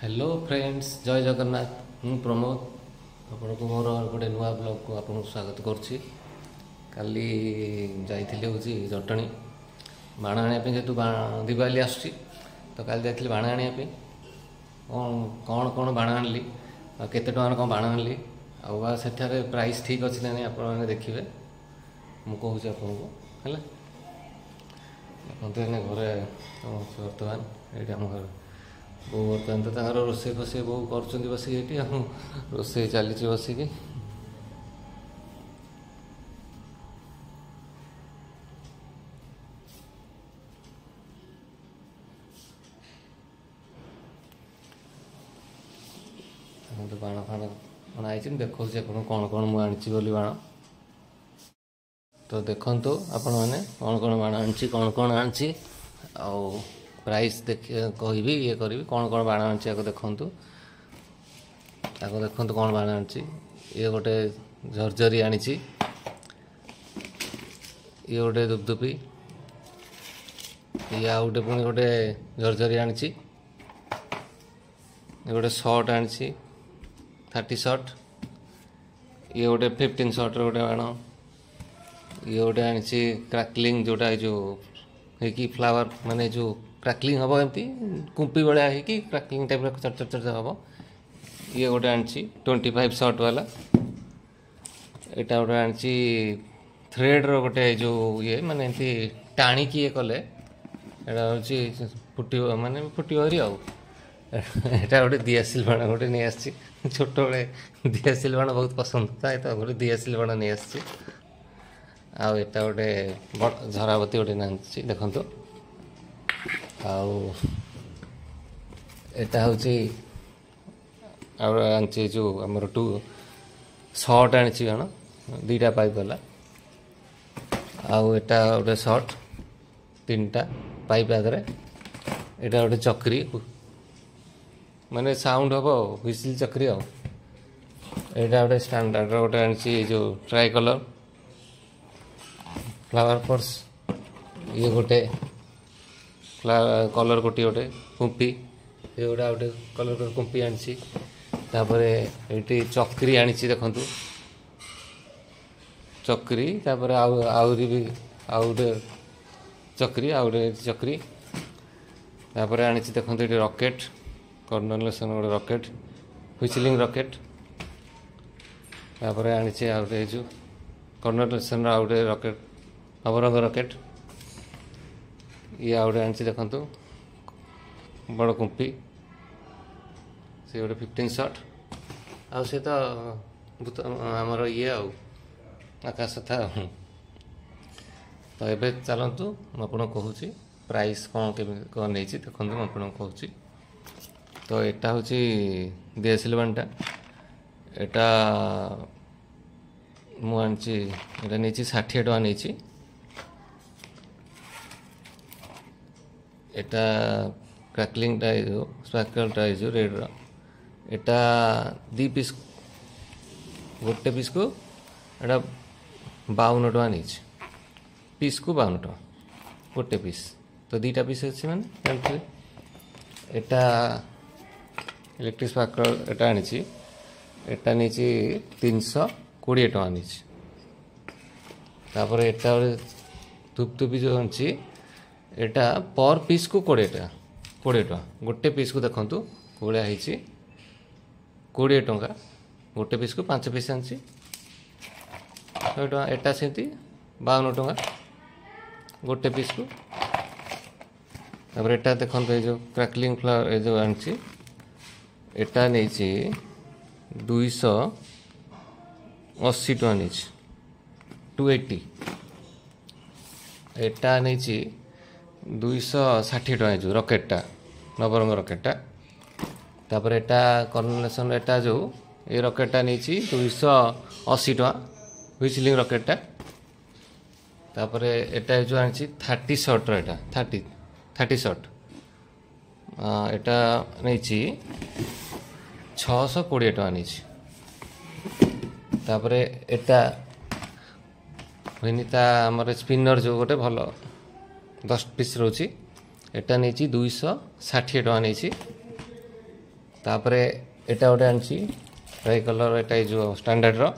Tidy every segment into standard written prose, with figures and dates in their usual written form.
Hello friends, जय जगन्नाथ। ମୁଁ ପ୍ରମୋଦ ଆପଣଙ୍କୁ ମୋର ଗୋଟେ ନୂଆ ବ୍ଲଗ୍କୁ ଆପଣଙ୍କୁ ସ୍ୱାଗତ କରୁଛି। କାଲି ଯାଇଥିଲି ହେଉଛି ଜଟଣୀ ବାଣ ଆଣିବା ପାଇଁ, ଯେହେତୁ ଦିୱାଲି ଆସୁଛି ତ କାଲି ଯାଇଥିଲି ବାଣ ଆଣିବା ପାଇଁ। କ'ଣ ବାଣ ଆଣିଲି ଆଉ କେତେ ଟଙ୍କାର କ'ଣ ବାଣ ଆଣିଲି ଆଉ ସେଠାରେ ପ୍ରାଇସ୍ ଠିକ୍ ଅଛି ନା ନାହିଁ ଆପଣମାନେ ଦେଖିବେ। ମୁଁ କହୁଛି ଆପଣଙ୍କୁ ହେଲା। ଦେଖନ୍ତୁ ଏଇନେ ଘରେ ବର୍ତ୍ତମାନ ଏଇଠି ଆମ ଘର ବୋଉ ବର୍ତ୍ତମାନ ତ ତାଙ୍କର ରୋଷେଇ ଫୋଷେଇ ବୋଉ କରୁଛନ୍ତି ବସିକି ଏଇଠି, ଆଉ ରୋଷେଇ ଚାଲିଛି ବସିକି। ଦେଖନ୍ତୁ ବାଣ ଫାଣ ଅଣା ହେଇଛି, ମୁଁ ଦେଖାଉଛି ଆପଣଙ୍କୁ କ'ଣ ମୁଁ ଆଣିଛି ବୋଲି ବାଣ। ତ ଦେଖନ୍ତୁ ଆପଣମାନେ କ'ଣ ବାଣ ଆଣିଛି, କ'ଣ ଆଣିଛି ଆଉ ପ୍ରାଇସ୍ କହିବି, ଇଏ କରିବି। କ'ଣ ବାଣ ଆଣିଛି ଆଗ ଦେଖନ୍ତୁ କ'ଣ ବାଣ ଆଣିଛି। ଇଏ ଗୋଟେ ଝରଝରି ଆଣିଛି, ଇଏ ଗୋଟେ ଧୂପଧୂପି, ଇଏ ଆଉ ଗୋଟେ ପୁଣି ଗୋଟେ ଝରଝରି ଆଣିଛି। ଇଏ ଗୋଟେ ସଟ୍ ଆଣିଛି 30 ସଟ୍। ଇଏ ଗୋଟେ 15 ସଟ୍ର ଗୋଟେ ବାଣ। ଇଏ ଗୋଟେ ଆଣିଛି କ୍ରାକଲିଂ, ଯେଉଁଟା ଏଇ ଯେଉଁ ହେଇକି ଫ୍ଲାୱାର ମାନେ ଯେଉଁ କ୍ରାକଲିଂ ହେବ, ଏମିତି କୁମ୍ପି ଭଳିଆ ହେଇକି କ୍ରାକଲିଂ ଟାଇପ୍ର ଚଟ ହେବ। ଇଏ ଗୋଟେ ଆଣିଛି 25 ସଟ୍ ବାଲା। ଏଇଟା ଗୋଟେ ଆଣିଛି ଥ୍ରେଡ଼ର ଗୋଟେ ଯେଉଁ ଇଏ, ମାନେ ଏମିତି ଟାଣିକି ଇଏ କଲେ ଏଇଟା ହେଉଛି ଫୁଟିବ ହେରି ଆଉ। ଏଇଟା ଗୋଟେ ଦିଆସିଲ ବାଣ ଗୋଟେ ନେଇ ଆସିଛି। ଛୋଟବେଳେ ଦିଆସିଲ ବାଣ ବହୁତ ପସନ୍ଦ ଥାଏ, ତ ଗୋଟେ ଦିଆସିଲ ବାଣ ନେଇ ଆସିଛି। ଆଉ ଏଟା ଗୋଟେ ଝରାବତୀ ଗୋଟେ ଆଣିଛି ଦେଖନ୍ତୁ। ଆଉ ଏଟା ହେଉଛି ଆଉ ଆଣିଛି ଯେଉଁ ଆମର ସଟ୍ ଆଣିଛି ବାଣ, 2ଟା ପାଇପ୍ ବାଲା। ଆଉ ଏଟା ଗୋଟେ ସଟ୍ 3ଟା ପାଇପ୍ ଆଗରେ। ଏଇଟା ଗୋଟେ ଚକ୍ରି, ମାନେ ସାଉଣ୍ଡ ହେବ ହୁଇସିଲ୍ ଚକ୍ରି ଆଉ। ଏଇଟା ଗୋଟେ ଷ୍ଟାଣ୍ଡାର୍ଡ଼ର ଗୋଟେ ଆଣିଛି ଯେଉଁ ଟ୍ରାଇ କଲର୍ ଫ୍ଲାୱାର ପର୍ସ। ଇଏ ଗୋଟେ କଲର୍ ଗୋଟେ କୁମ୍ପି, ଇଏ ଗୋଟେ ଆଉ ଗୋଟେ କଲର୍ କୁମ୍ପି ଆଣିଛି। ତାପରେ ଏଇଠି ଚକ୍ରି ଆଣିଛି ଦେଖନ୍ତୁ, ଚକ୍ରି। ତାପରେ ଆହୁରି ବି ଆଉ ଗୋଟେ ଚକ୍ରି। ତାପରେ ଆଣିଛି ଦେଖନ୍ତୁ ଏଠି ରକେଟ୍, କର୍ଣ୍ଣଲେସନ୍ ଗୋଟେ ରକେଟ୍, ହୁଇସିଲିଂ ରକେଟ୍। ତାପରେ ଆଣିଛି ଆଉ ଗୋଟେ ଯେଉଁ କର୍ଣ୍ଣଲେସନ୍ର ଆଉ ଗୋଟେ ରକେଟ୍, ନବରଙ୍ଗ ରକେଟ୍। ଇଏ ଆଉ ଗୋଟେ ଆଣିଛି ଦେଖନ୍ତୁ ବଡ଼ କୁମ୍ପି, ସେ ଗୋଟେ 15 ସଟ୍। ଆଉ ସେ ତ ଆମର ଇଏ ଆଉ ଆକାଶ କଥା। ତ ଏବେ ଚାଲନ୍ତୁ ମୁଁ ଆପଣଙ୍କୁ କହୁଛି ପ୍ରାଇସ୍ କେମିତି ନେଇଛି ଦେଖନ୍ତୁ। ମୁଁ ଆପଣଙ୍କୁ କହୁଛି। ତ ଏଟା ହେଉଛି ଦିଆସିଲ ବାଣଟା। ଏଟା ମୁଁ ଆଣିଛି, ଏଟା ନେଇଛି 60 ଟଙ୍କା ନେଇଛି। ଏଟା କ୍ରାକଲିଂଟା ଏଇ ଯେଉଁ ସ୍ପାର୍କଲଟା ଏଇ ଯେଉଁ ରେଡ଼୍ର, ଏଟା 2 ପିସ୍, ଗୋଟେ ପିସ୍କୁ ଏଟା 52 ଟଙ୍କା ନେଇଛି। ପିସ୍କୁ 52 ଟଙ୍କା ଗୋଟେ ପିସ୍, ତ 2ଟା ପିସ୍ ଅଛି ମାନେ ଜାଣିଥିବେ। ଏଟା ଇଲେକ୍ଟ୍ରିକ୍ ସ୍ପାର୍କଲ ଏଟା ଆଣିଛି, ଏଟା ନେଇଛି 320 ଟଙ୍କା ନେଇଛି। ତାପରେ ଏଟା ଗୋଟେ ଧୂପଧୂପି ଯେଉଁ ଆଣିଛି, ଏଟା ପର୍ ପିସ୍କୁ 20 ଟଙ୍କା। ଗୋଟେ ପିସ୍କୁ ଦେଖନ୍ତୁ ଭଳିଆ ହେଇଛି 20 ଟଙ୍କା। ଗୋଟେ ପିସ୍କୁ 5 ପିସ୍ ଆଣିଛି 100 ଟଙ୍କା। ଏଟା ସେମିତି 52 ଟଙ୍କା ଗୋଟେ ପିସ୍କୁ। ତାପରେ ଏଟା ଦେଖନ୍ତୁ ଏଇ ଯେଉଁ କ୍ରାକଲିଂ ଫ୍ଲାୱାର ଏ ଯେଉଁ ଆଣିଛି, ଏଟା ନେଇଛି 280 ଟଙ୍କା ନେଇଛି, 280। ଏଟା ନେଇଛି 260 ଟଙ୍କା ଯେଉଁ ରକେଟ୍ଟା, ନବରଙ୍ଗ ରକେଟ୍ଟା। ତାପରେ ଏଟା କର୍ଣ୍ଣଲେସନ୍, ଏଟା ଯେଉଁ ଏ ରକେଟ୍ଟା ନେଇଛି 280 ଟଙ୍କା, ହୁଇସିଲିଂ ରକେଟ୍ଟା। ତାପରେ ଏଟା ଯେଉଁ ଆଣିଛି 30 ସଟ୍ର, ଏଟା 30 ସଟ୍, ଏଟା ନେଇଛି 620 ଟଙ୍କା ନେଇଛି। ତାପରେ ଏଟା ତା ଆମର ସ୍ପିନର ଯେଉଁ ଗୋଟେ ଭଲ 10 ପିସ୍ ରହୁଛି, ଏଟା ନେଇଛି 260 ଟଙ୍କା ନେଇଛି। तापरे एटा गोटे आनी ट्राई कलर एटा जो स्टैंडर्ड रो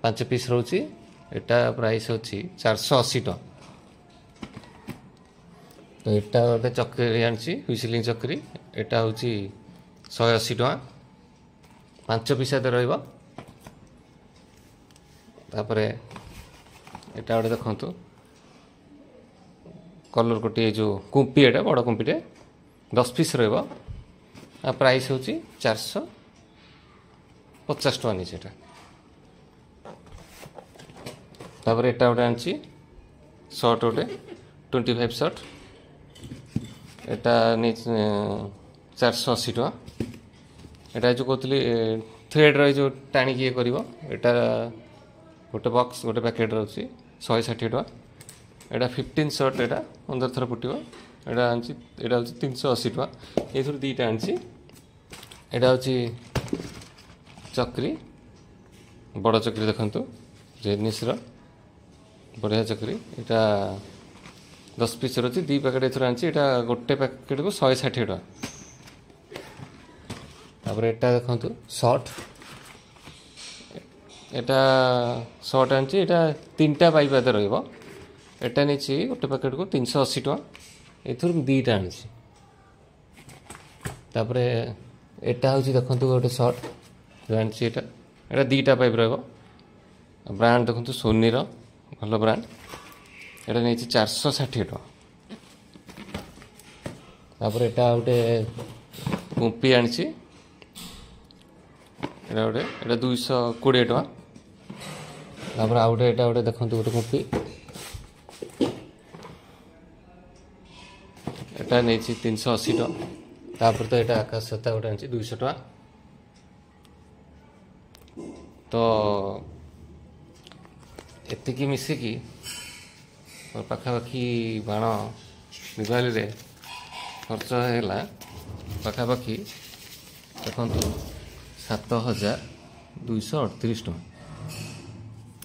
5 पीस रोची एटा प्राइस होची 480 टका। तो एटा गोटे चक्री आनी हुइसलिंग चक्री एटा होची 180 टका 5 पीस रहिबो। तापरे एटा गोटे देखंतु कलर गोटे जो कुंपी एटा बड़ कुंपीटे 10 पीस रहिबो आ प्राइस होची 450 टका नी सेटा। तापर एटा गोटे आनी शर्ट गोटे 25 शर्ट एटा नहीं 480 टका। एटा जो कहती थ्रेड रही जो टाणी किए कर गोटे बॉक्स गोटे पैकेट रही 160 टका। एटा 15 शर्ट एटा 15 थर फुटो एटा आनी एटा हूँ 380 टका। ये दुईटा आनी एटा हूँ चक्री बड़ चक्री देखु जेनिस बढ़िया चक्री एटा 10 पीस रही 2 पैकेट एथर आनी एटा गोटे पैकेट को 160 टका। तापर एटा देखंतु शर्ट एटा शर्ट आनी एटा 3टा पाइप रहिबो एटा नहीं गोटे पैकेट को 380 टका एथर 2टा आनी। तापर एटा हूँ देखंतु गोटे शर्ट आनी एटा 2टा पाइप रहिबो ब्रांड देखंतु सोनी रो भल ब्रांड एटा नहीं 460 टका। तापर एटा गोटे कुंपी आनी एटा गोटे एटा 220 टका। तापर आउ गोटे एटा गोटे देखंतु गोटे कुंपी एटा नहीं 380 टका। तापर तो एटा आकाश छता गोटे आनी 200 टका। तो एतिकी मिसिकी पाखापाखि बाण दिवाली रे खर्च है पाखापाखि देखु 7238 टका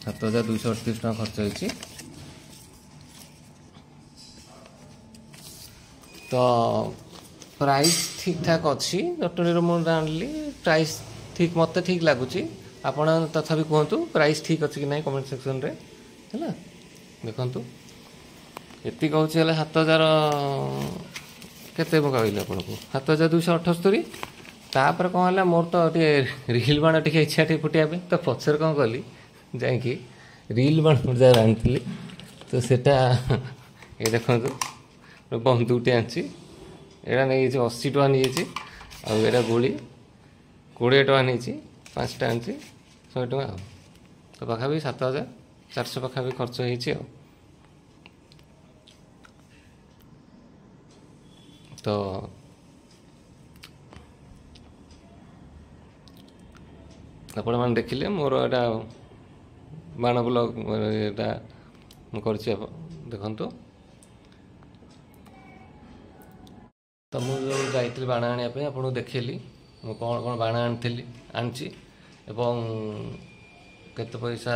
7238 टका खर्च होती। तो प्राइस ठीक ठाक अच्छी जटनी मुझे आनली प्राइस ठीक मत ठीक लगुच आपण तथापि कहतु प्राइस ठीक अच्छी कि ना कमेंट सेक्शन रे है देखु ये कहूँ 7000 केते कहली आपको 7278। तापर कौन है मोर तो रिल बाण टे इच्छा टे फुटिया तो पचर कौन कली जाकि रिल बाण आनी तो सेटा ये देखो बंदूकटे आनी एटा नहीं 80 टका नहीं आटा गोली 20 टका नहीं 5टा आनी 100 टका तो पाखापि 7400 पाखापि खर्च हो। तो आपण मैंने देखिले मोर एटा बाण ब्लॉग एटा मुझे देखु। तो मुझे जाइली बाण आने आपको देखली मुझे कौन कौन बाण आनी केते पैसा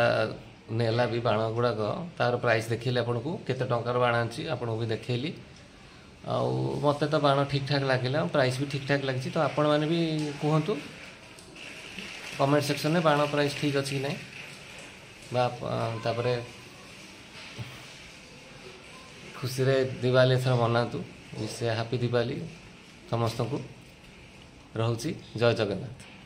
नेला भी बाण गुड़ाक तार प्राइस देखिले आपको केते टंकार बाण आनी आपको भी देखली आउ मत तो बाण ठीक ठाक लगे प्राइस भी ठीक ठाक लगी। तो आपण मैंने भी कहतु कमेंट सेक्शन में बाण प्राइस ठीक अच्छी कि ना खुशी रे दिवाली एथर मनातु विश हैप्पी दिवाली समस्त को। रहुची जय जगन्नाथ।